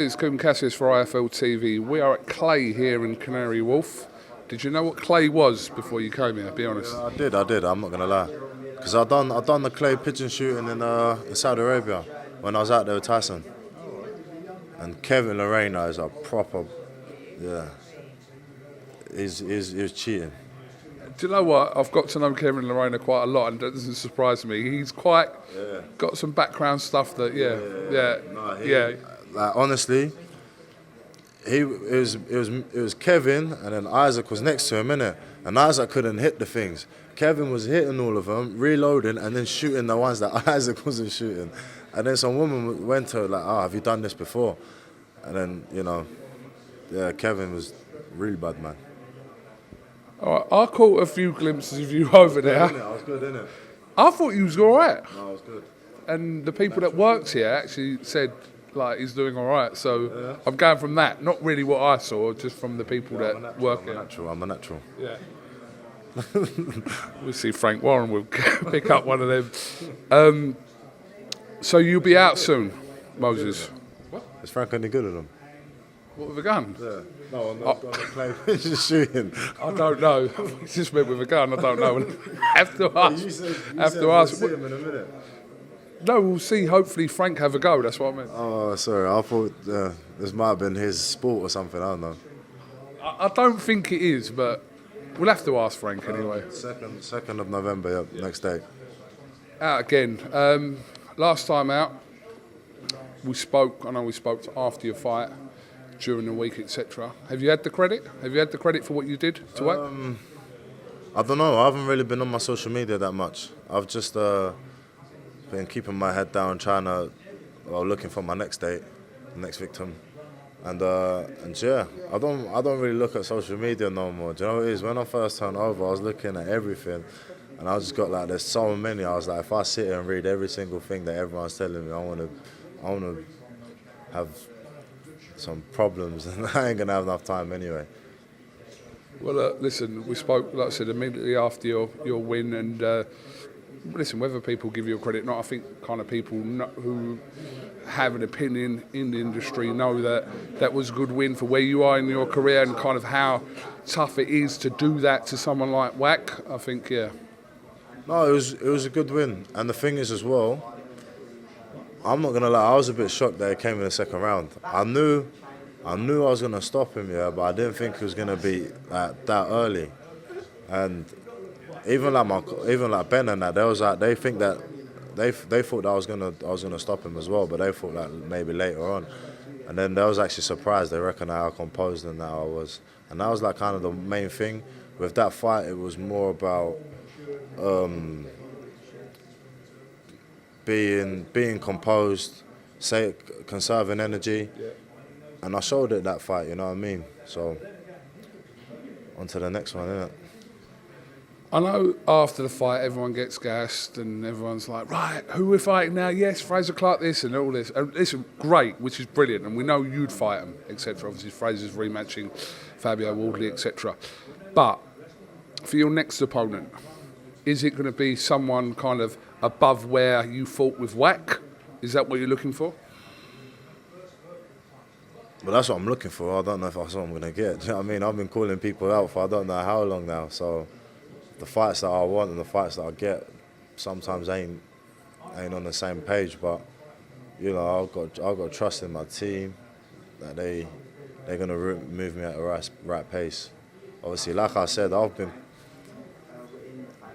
It's Coombe Cassius for IFLTV. We are at Clay here in Canary Wharf. Did you know what Clay was before you came here? Be honest. Yeah, I did. I'm not gonna lie, because I done the clay pigeon shooting in Saudi Arabia when I was out there with Tyson. And Kevin Lorena is a proper, yeah. He's cheating. Do you know what? I've got to know Kevin Lorena quite a lot, and that doesn't surprise me. He's quite got some background stuff that, Like honestly, it was Kevin, and then Isaac was next to him, innit? And Isaac couldn't hit the things. Kevin was hitting all of them, reloading, and then shooting the ones that Isaac wasn't shooting. And then some woman went to her like, have you done this before? And then, Kevin was really bad, man. All right, I caught a few glimpses of you over there. I was good, innit? I thought you was all right. No, I was good. And the people that worked here actually said, like, he's doing all right. So I'm going from that, not really what I saw, just from the people that work here. I'm a natural. Yeah. We'll see Frank Warren will pick up one of them. So you'll be out soon, Moses. What? Is Frank any good at them? What, with a gun? Yeah. No, I'm not going to play pigeon shooting. I don't know. He's just met with a gun. I don't know. Have to ask. You said We'll see him in a minute. No, we'll see. Hopefully, Frank have a go. That's what I meant. Oh, sorry. I thought this might have been his sport or something. I don't know. I don't think it is, but we'll have to ask Frank anyway. 2nd of November, next day. Out again. Last time out, we spoke. I know we spoke after your fight, during the week, etc. Have you had the credit? Have you had the credit for what you did to work? I don't know. I haven't really been on my social media that much. I've just been keeping my head down, looking for my next date, next victim, and yeah, I don't really look at social media no more. Do you know what it is? When I first turned over, I was looking at everything, and I just got like, there's so many. I was like, if I sit here and read every single thing that everyone's telling me, I want to have some problems, and I ain't gonna have enough time anyway. Well, listen, we spoke, like I said, immediately after your win, and listen, whether people give you credit or not, I think kind of people who have an opinion in the industry know that was a good win for where you are in your career and kind of how tough it is to do that to someone like Wack. I think, yeah. No, it was a good win, and the thing is as well, I'm not gonna lie, I was a bit shocked that it came in the second round. I knew I was gonna stop him, but I didn't think it was gonna be that early. And even like Ben and that, they think that they thought that I was gonna stop him as well, but they thought that maybe later on. And then they was actually surprised. They reckoned how composed and that I was. And that was like kind of the main thing. With that fight, it was more about being composed, conserving energy, and I showed it that fight. You know what I mean? So on to the next one, innit? I know after the fight everyone gets gassed and everyone's like, right, who we're fighting now? Yes, Fraser Clark this and all this. And this is great, which is brilliant, and we know you'd fight him, etc. Obviously Fraser's rematching Fabio Wardley, etc. But for your next opponent, is it going to be someone kind of above where you fought with Wack? Is that what you're looking for? Well, that's what I'm looking for. I don't know if that's what I'm going to get. Do you know what I mean? I've been calling people out for I don't know how long now. So the fights that I want and the fights that I get sometimes ain't on the same page. But I've got trust in my team that they're going to move me at the right pace. Obviously, like I said,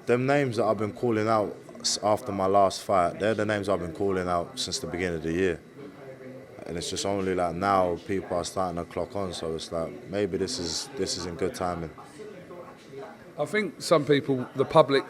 them names that I've been calling out after my last fight, they're the names I've been calling out since the beginning of the year. And it's just only like now people are starting to clock on, so it's like maybe this is in good timing. I think some people, the public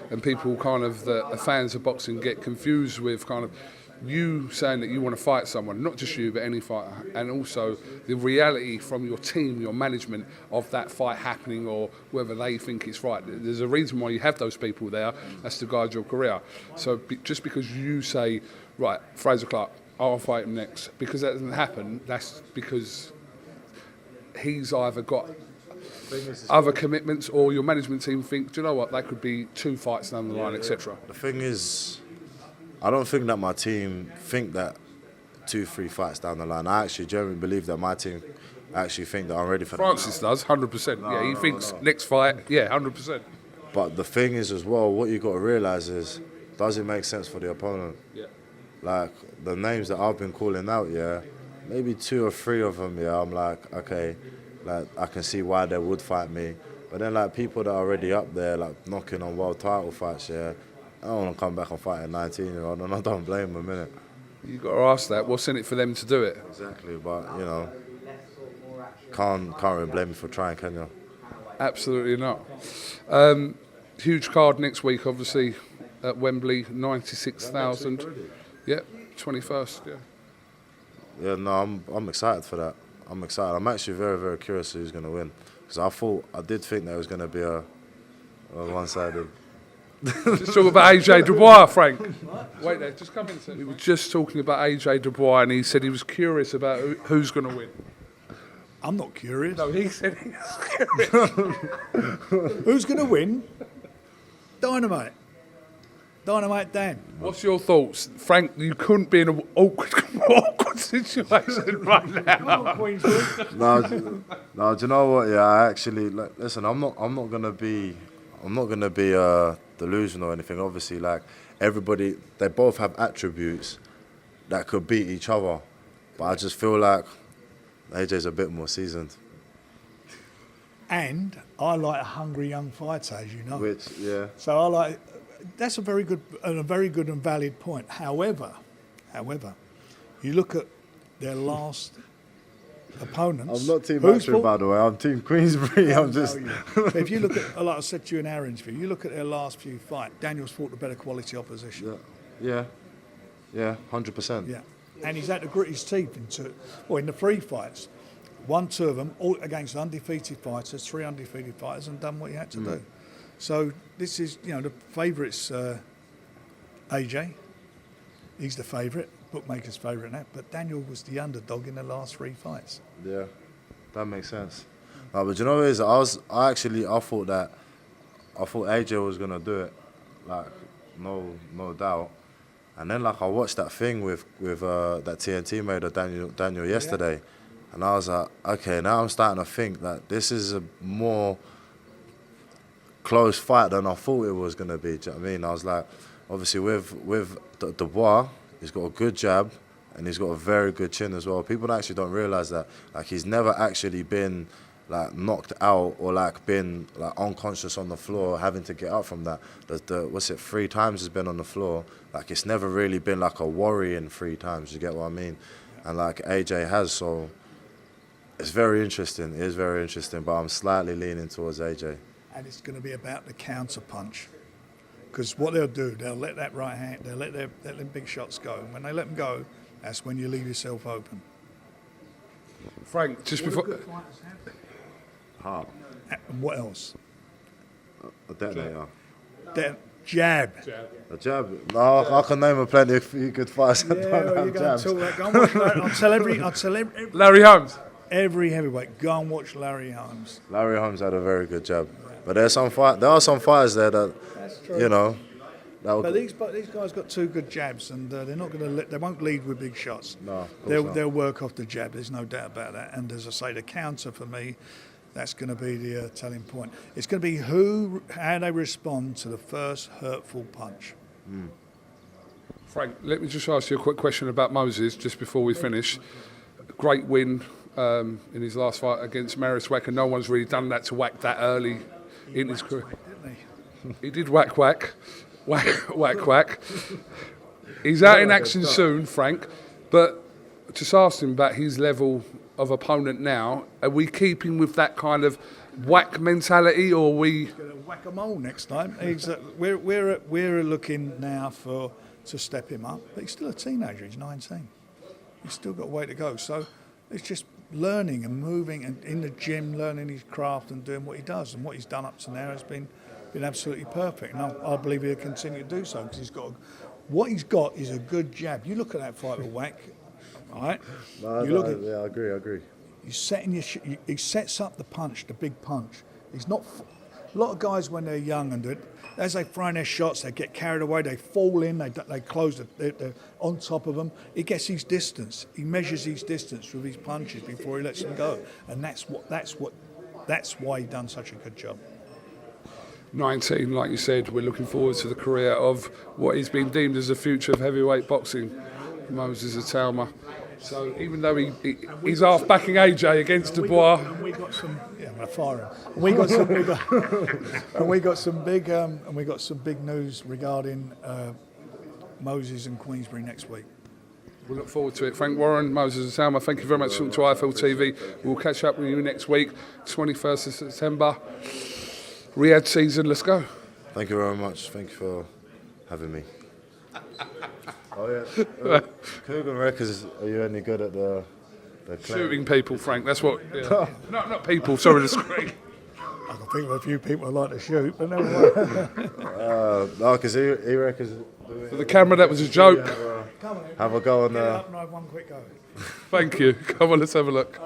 and people kind of the fans of boxing get confused with kind of you saying that you want to fight someone, not just you, but any fighter, and also the reality from your team, your management of that fight happening or whether they think it's right. There's a reason why you have those people there, that's to guide your career. So just because you say, right, Fraser Clark, I'll fight him next, because that doesn't happen, that's because he's either got other commitments or your management team think, do you know what, that could be 2 fights down the line, etc. The thing is, I don't think that my team think that 2-3 fights down the line. I actually genuinely believe that my team actually think that I'm ready for Francis does, 100%. He thinks next fight, 100%. But the thing is as well, what you got to realise is, does it make sense for the opponent? Yeah. Like, the names that I've been calling out, maybe 2 or 3 of them, I'm like, okay, like, I can see why they would fight me. But then, like, people that are already up there, like, knocking on world title fights, I don't want to come back and fight a 19-year-old, and I don't blame them, innit? You got to ask that. What's in it for them to do it? Exactly, but, you know, can't really blame me for trying, can you? Absolutely not. Huge card next week, obviously, at Wembley, 96,000. Yep, 21st, Yeah, no, I'm excited for that. I'm excited. I'm actually very, very curious who's going to win. Because I did think that it was going to be a one-sided. Just talk about AJ Dubois, Frank. Wait there, just come in. Sir. We were just talking about AJ Dubois, and he said he was curious about who's going to win. I'm not curious. No, he said he was curious. Who's going to win? Dynamite. Dynamite Dan. What's your thoughts? Frank, you couldn't be in an awkward situation right now. No, do you know what? Yeah, I actually listen. I'm not gonna be delusional or anything. Obviously, like everybody, they both have attributes that could beat each other. But I just feel like AJ's a bit more seasoned. And I like a hungry young fighter, as you know. Which, yeah. So I like. That's a very good and valid point. However, you look at their last opponents. I'm not Team Matchroom, by the way. I'm Team Queensbury. I'm just. If you look at, like I said to you in our interview, you look at their last few fights. Daniel's fought the better quality opposition. Yeah, 100%. Yeah, and he's had to grit his teeth in the 3 fights. 2 of them all against undefeated fighters, 3 undefeated fighters, and done what he had to do. So this is, the favourite's AJ. He's the favourite, bookmaker's favourite now. But Daniel was the underdog in the last 3 fights. Yeah, that makes sense. No, but you know what it is? I thought AJ was gonna do it, like no doubt. And then I watched that thing with that TNT made of Daniel yesterday, and I was like, okay, now I'm starting to think that this is a more close fight than I thought it was going to be. Do you know what I mean? I was like, obviously with Dubois, he's got a good jab and he's got a very good chin as well. People actually don't realise that. Like, he's never actually been like knocked out or like been like unconscious on the floor, having to get up from that. 3 times he's been on the floor. Like, it's never really been like a worrying 3 times. You get what I mean? And like AJ has, so it's very interesting. It is very interesting, but I'm slightly leaning towards AJ. And it's going to be about the counter punch, because what they'll do, they'll let that right hand, they'll let them big shots go. And when they let them go, that's when you leave yourself open. Frank, just before. Hard. And what else? A detonator. Jab. A jab. No, I can name a plenty of few good fights that don't have jabs. I'll tell every Larry Holmes. Every heavyweight, go and watch Larry Holmes. Larry Holmes had a very good jab, but there are some fighters there that, But these guys got 2 good jabs, and they're not going to they won't lead with big shots. No, they'll work off the jab. There's no doubt about that. And as I say, the counter for me, that's going to be the telling point. It's going to be how they respond to the first hurtful punch. Frank, let me just ask you a quick question about Moses just before we finish. Great win. In his last fight against Maris Wack, and no one's really done that to Wack that early in his career. He did whack. He's out in action soon, Frank, but just ask him about his level of opponent now. Are we keeping with that kind of Wack mentality, or are we going to whack 'em all next time? We're looking now to step him up, but he's still a teenager. He's 19. He's still got a way to go. So it's just learning and moving and in the gym, learning his craft and doing what he does. And what he's done up to now has been absolutely perfect. And I believe he'll continue to do so, because what he's got is a good jab. You look at that fight with Wack, all right? I agree. He sets up the punch, the big punch. A lot of guys when they're young and as they throw in their shots, they get carried away, they fall in, they close, they're on top of them. He gets his distance. He measures his distance with his punches before he lets them go, and that's why he done such a good job. 19, like you said, we're looking forward to the career of what is being deemed as the future of heavyweight boxing, Moses Itamua. So even though he's half backing AJ against Dubois, And we got some. Yeah, I'm gonna fire him. And we got some big news regarding Moses and Queensbury next week. we'll look forward to it. Frank Warren, Moses Itamua, thank you very much to IFLTV. We'll catch up with you next week, 21st of September. Riyadh season, let's go. Thank you very much. Thank you for having me. Oh yeah. Coogan Records, are you any good at the Shooting people, Frank, that's what... Yeah. not people, sorry, the screen. I can think of a few people who like to shoot, but never mind. No, because he reckons... For the camera, that was a joke. Have a go on Get up and have one quick go. Thank you. Come on, let's have a look.